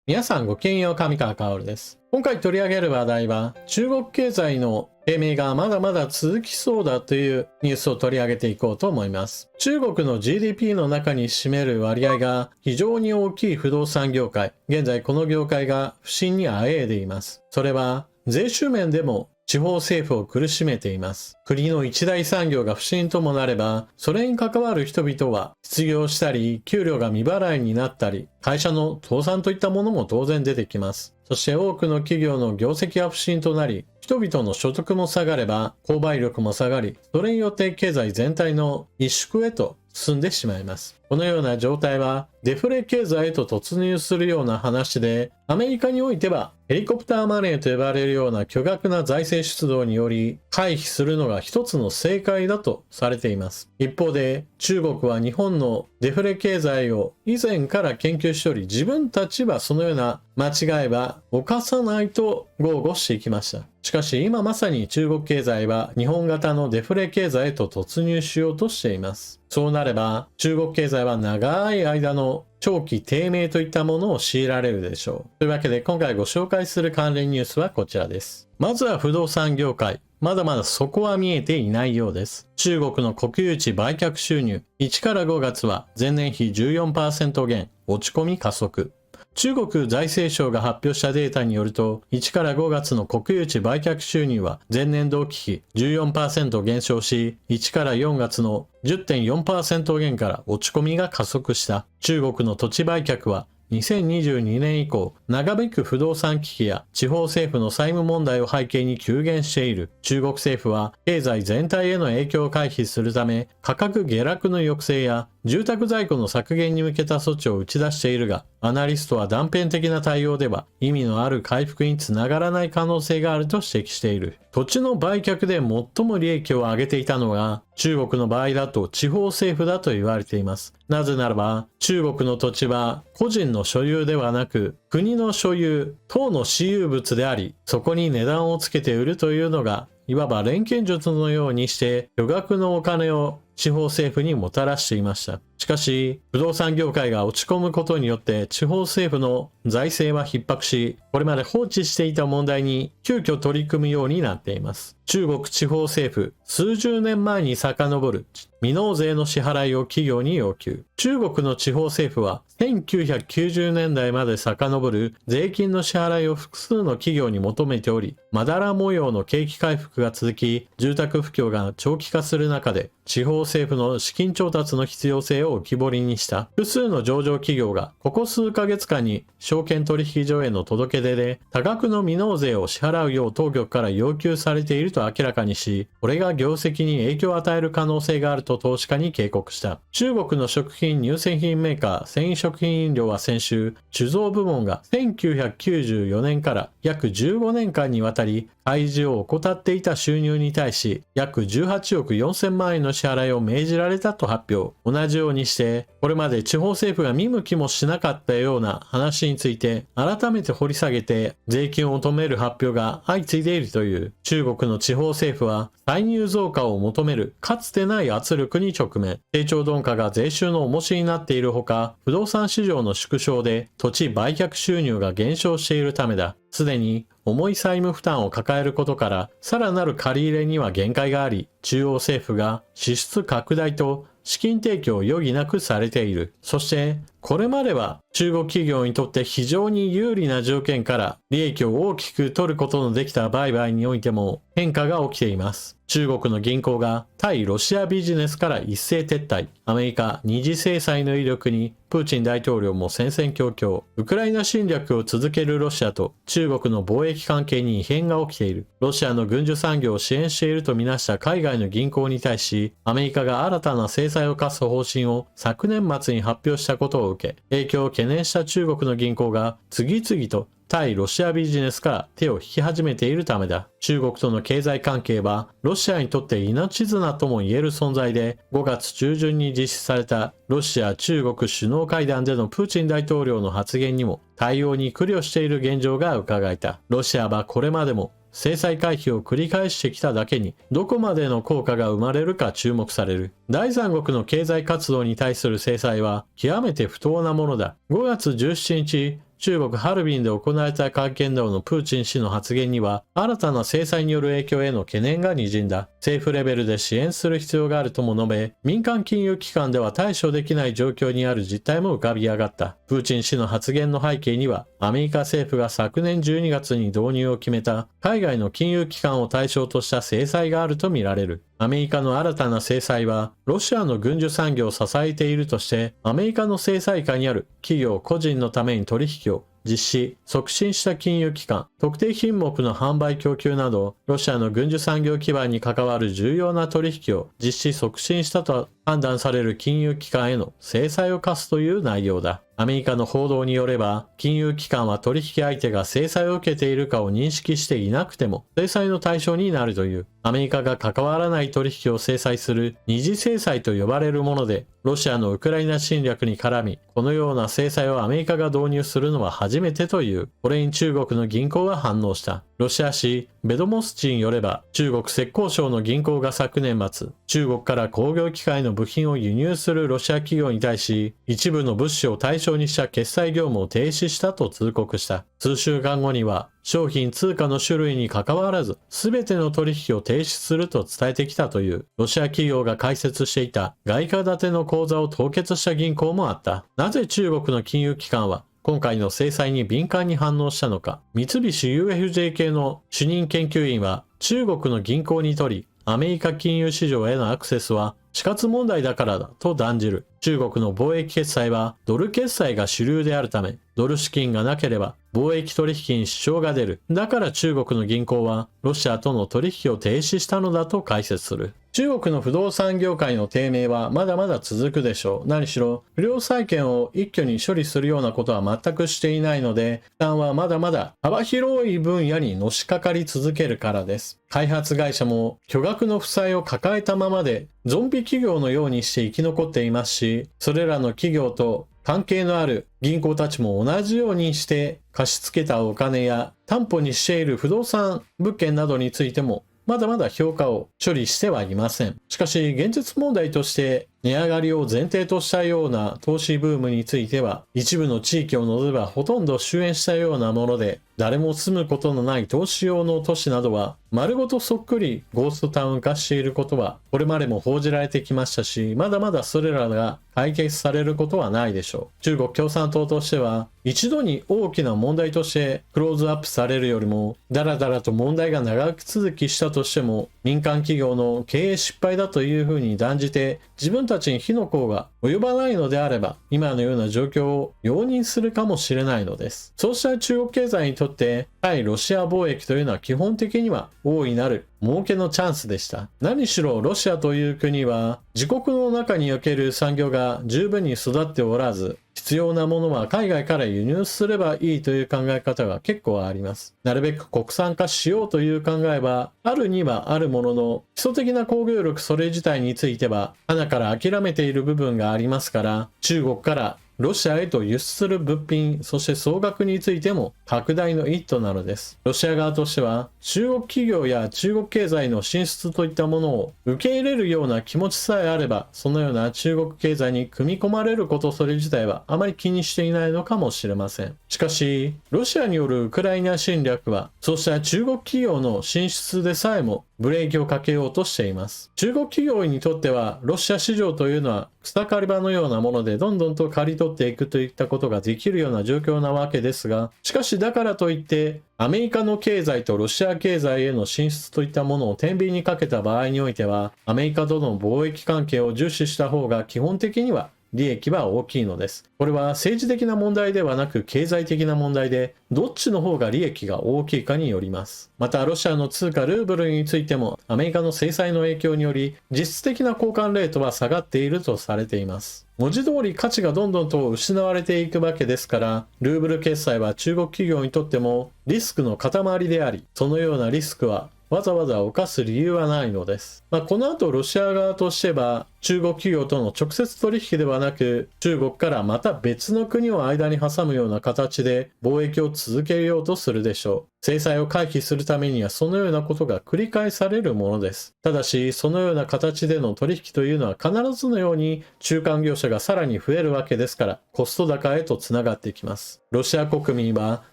皆さんごきげんよう、上川薫です。今回取り上げる話題は、中国経済の低迷がまだまだ続きそうだというニュースを取り上げていこうと思います。中国の GDP の中に占める割合が非常に大きい不動産業界。現在この業界が不振にあえいでいます。それは税収面でも地方政府を苦しめています。国の一大産業が不振ともなれば、それに関わる人々は失業したり、給料が未払いになったり、会社の倒産といったものも当然出てきます。そして多くの企業の業績が不振となり、人々の所得も下がれば、購買力も下がり、それによって経済全体の萎縮へと進んでしまいます。このような状態はデフレ経済へと突入するような話で、アメリカにおいてはヘリコプターマネーと呼ばれるような巨額な財政出動により回避するのが一つの正解だとされています。一方で中国は日本のデフレ経済を以前から研究しており、自分たちはそのような間違いは犯さないと豪語していきました。しかし今まさに中国経済は日本型のデフレ経済へと突入しようとしています。そうなれば中国経済は長い間の長期低迷といったものを強いられるでしょう。というわけで今回ご紹介する関連ニュースはこちらです。まずは不動産業界。まだまだ底は見えていないようです。中国の国有地売却収入1から5月は前年比 14% 減、落ち込み加速。中国財政省が発表したデータによると、1から5月の国有地売却収入は前年同期比 14% 減少し、1から4月の 10.4% 減から落ち込みが加速した。中国の土地売却は2022年以降、長引く不動産危機や地方政府の債務問題を背景に急減している。中国政府は経済全体への影響を回避するため、価格下落の抑制や住宅在庫の削減に向けた措置を打ち出しているが、アナリストは断片的な対応では意味のある回復につながらない可能性があると指摘している。土地の売却で最も利益を上げていたのが、中国の場合だと地方政府だと言われています。なぜならば、中国の土地は個人の所有ではなく、国の所有、党の私有物であり、そこに値段をつけて売るというのが、いわば錬金術のようにして巨額のお金を地方政府にもたらしていました。しかし、不動産業界が落ち込むことによって地方政府の財政は逼迫し、これまで放置していた問題に急遽取り組むようになっています。中国地方政府、数十年前に遡る未納税の支払いを企業に要求。中国の地方政府は1990年代まで遡る税金の支払いを複数の企業に求めており、まだら模様の景気回復が続き、住宅不況が長期化する中で、地方政府の資金調達の必要性を浮き彫りにした複数の上場企業がここ数ヶ月間に証券取引所への届け出で多額の未納税を支払うよう当局から要求されていると明らかにし、これが業績に影響を与える可能性があると投資家に警告した。中国の食品乳製品メーカー繊維食品飲料は先週、酒造部門が1994年から約15年間にわたり開示を怠っていた収入に対し約18億4000万円の支払いを命じられたと発表。同じようにしてこれまで地方政府が見向きもしなかったような話について改めて掘り下げて税金を止める発表が相次いでいるという。中国の地方政府は歳入増加を求めるかつてない圧力に直面。成長鈍化が税収の重しになっているほか、不動産市場の縮小で土地売却収入が減少しているためだ。すでに重い債務負担を抱えることからさらなる借り入れには限界があり、中央政府が支出拡大と資金提供を余儀なくされている。そしてこれまでは中国企業にとって非常に有利な条件から利益を大きく取ることのできた売買においても変化が起きています。中国の銀行が対ロシアビジネスから一斉撤退。アメリカ二次制裁の威力にプーチン大統領も戦々恐々。ウクライナ侵略を続けるロシアと中国の貿易関係に異変が起きている。ロシアの軍需産業を支援しているとみなした海外の銀行に対し、アメリカが新たな制裁を科す方針を昨年末に発表したことを受け、影響を懸念した中国の銀行が次々と対ロシアビジネスから手を引き始めているためだ。中国との経済関係はロシアにとって命綱とも言える存在で、5月中旬に実施されたロシア中国首脳会談でのプーチン大統領の発言にも対応に苦慮している現状が伺えた。ロシアはこれまでも制裁回避を繰り返してきただけに、どこまでの効果が生まれるか注目される。第三国の経済活動に対する制裁は極めて不当なものだ。5月17日、中国ハルビンで行われた会見でのプーチン氏の発言には、新たな制裁による影響への懸念が滲んだ。政府レベルで支援する必要があるとも述べ、民間金融機関では対処できない状況にある実態も浮かび上がった。プーチン氏の発言の背景には、アメリカ政府が昨年12月に導入を決めた海外の金融機関を対象とした制裁があるとみられる。アメリカの新たな制裁は、ロシアの軍需産業を支えているとして、アメリカの制裁下にある企業個人のために取引を実施、促進した金融機関、特定品目の販売供給など、ロシアの軍需産業基盤に関わる重要な取引を実施促進したと判断される金融機関への制裁を科すという内容だ。アメリカの報道によれば、金融機関は取引相手が制裁を受けているかを認識していなくても、制裁の対象になるという。アメリカが関わらない取引を制裁する二次制裁と呼ばれるもので、ロシアのウクライナ侵略に絡み、このような制裁をアメリカが導入するのは初めてという。これに中国の銀行は反応した。ロシア紙ベドモスチによれば、中国浙江省の銀行が昨年末、中国から工業機械の部品を輸入するロシア企業に対し、一部の物資を対象にした決済業務を停止したと通告した。数週間後には、商品通貨の種類に関わらず、すべての取引を停止すると伝えてきたという、ロシア企業が開設していた外貨建ての口座を凍結した銀行もあった。なぜ中国の金融機関は、今回の制裁に敏感に反応したのか。三菱 UFJ 系の主任研究員は、中国の銀行にとり、アメリカ金融市場へのアクセスは死活問題だからだと断じる。中国の貿易決済はドル決済が主流であるため、ドル資金がなければ貿易取引に支障が出る。だから中国の銀行はロシアとの取引を停止したのだと解説する。中国の不動産業界の低迷はまだまだ続くでしょう。何しろ不良債権を一挙に処理するようなことは全くしていないので、負担はまだまだ幅広い分野にのしかかり続けるからです。開発会社も巨額の負債を抱えたままでゾンビ企業のようにして生き残っていますし、それらの企業と関係のある銀行たちも同じようにして貸し付けたお金や担保にしている不動産物件などについてもまだまだ評価を処理してはいません。しかし現実問題として値上がりを前提としたような投資ブームについては一部の地域を除けばほとんど終焉したようなもので、誰も住むことのない投資用の都市などは丸ごとそっくりゴーストタウン化していることはこれまでも報じられてきましたし、まだまだそれらが解決されることはないでしょう。中国共産党としては一度に大きな問題としてクローズアップされるよりもだらだらと問題が長く続きしたとしても民間企業の経営失敗だというふうに断じて自分たちに火の粉が及ばないのであれば今のような状況を容認するかもしれないのです。そうした中国経済にとって対ロシア貿易というのは基本的には大いなる儲けのチャンスでした。何しろロシアという国は自国の中における産業が十分に育っておらず、必要なものは海外から輸入すればいいという考え方が結構あります。なるべく国産化しようという考えはあるにはあるものの、基礎的な工業力それ自体については鼻から諦めている部分がありますから、中国からロシアへと輸出する物品、そして総額についても拡大の一途なのです。ロシア側としては、中国企業や中国経済の進出といったものを受け入れるような気持ちさえあれば、そのような中国経済に組み込まれることそれ自体はあまり気にしていないのかもしれません。しかし、ロシアによるウクライナ侵略は、そうした中国企業の進出でさえもブレーキをかけようとしています。中国企業にとっては、ロシア市場というのは草刈り場のようなものでどんどんと刈り取っていくといったことができるような状況なわけですが、しかしだからといってアメリカの経済とロシア経済への進出といったものを天秤にかけた場合においては、アメリカとの貿易関係を重視した方が基本的には利益は大きいのです。これは政治的な問題ではなく経済的な問題で、どっちの方が利益が大きいかによります。またロシアの通貨ルーブルについてもアメリカの制裁の影響により実質的な交換レートは下がっているとされています。文字通り価値がどんどんと失われていくわけですから、ルーブル決済は中国企業にとってもリスクの塊であり、そのようなリスクはわざわざ犯す理由はないのです。この後ロシア側としては中国企業との直接取引ではなく、中国からまた別の国を間に挟むような形で貿易を続けようとするでしょう。制裁を回避するためにはそのようなことが繰り返されるものです。ただし、そのような形での取引というのは必ずのように中間業者がさらに増えるわけですから、コスト高へとつながっていきます。ロシア国民は、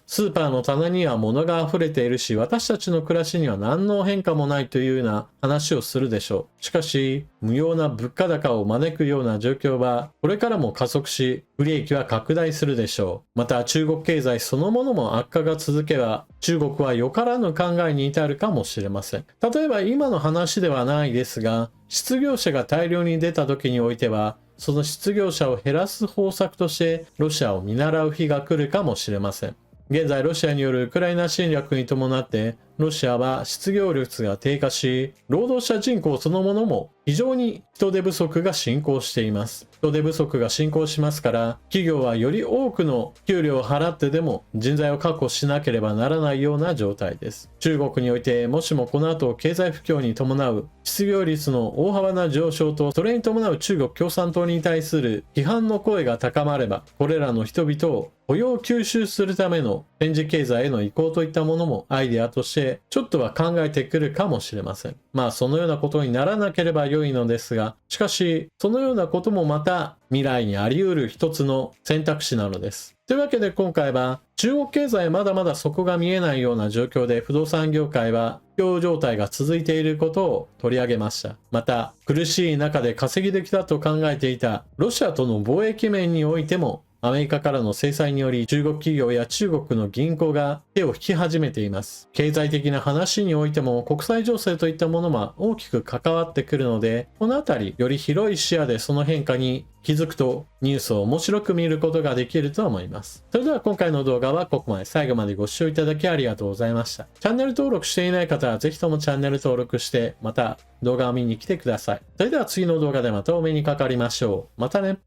スーパーの棚には物が溢れているし、私たちの暮らしには何の変化もないというような話をするでしょう。しかし、無用な物価高を招くような状況は、これからも加速し、不利益は拡大するでしょう。また、中国経済そのものも悪化が続けば、中国はよからぬ考えに至るかもしれません。例えば今の話ではないですが、失業者が大量に出た時においては、その失業者を減らす方策としてロシアを見習う日が来るかもしれません。現在ロシアによるウクライナ侵略に伴ってロシアは失業率が低下し、労働者人口そのものも非常に人手不足が進行しています。人手不足が進行しますから、企業はより多くの給料を払ってでも人材を確保しなければならないような状態です。中国においてもしもこの後経済不況に伴う失業率の大幅な上昇とそれに伴う中国共産党に対する批判の声が高まれば、これらの人々を雇用を吸収するための展示経済への移行といったものもアイデアとしてちょっとは考えてくるかもしれません。まあそのようなことにならなければ良いのですが、しかしそのようなこともまた未来にあり得る一つの選択肢なのです。というわけで今回は中国経済まだまだ底が見えないような状況で不動産業界は不況状態が続いていることを取り上げました。また苦しい中で稼ぎ時だと考えていたロシアとの貿易面においてもアメリカからの制裁により中国企業や中国の銀行が手を引き始めています。経済的な話においても国際情勢といったものも大きく関わってくるので、このあたりより広い視野でその変化に気づくとニュースを面白く見ることができると思います。それでは今回の動画はここまで。最後までご視聴いただきありがとうございました。チャンネル登録していない方はぜひともチャンネル登録してまた動画を見に来てください。それでは次の動画でまたお目にかかりましょう。またね。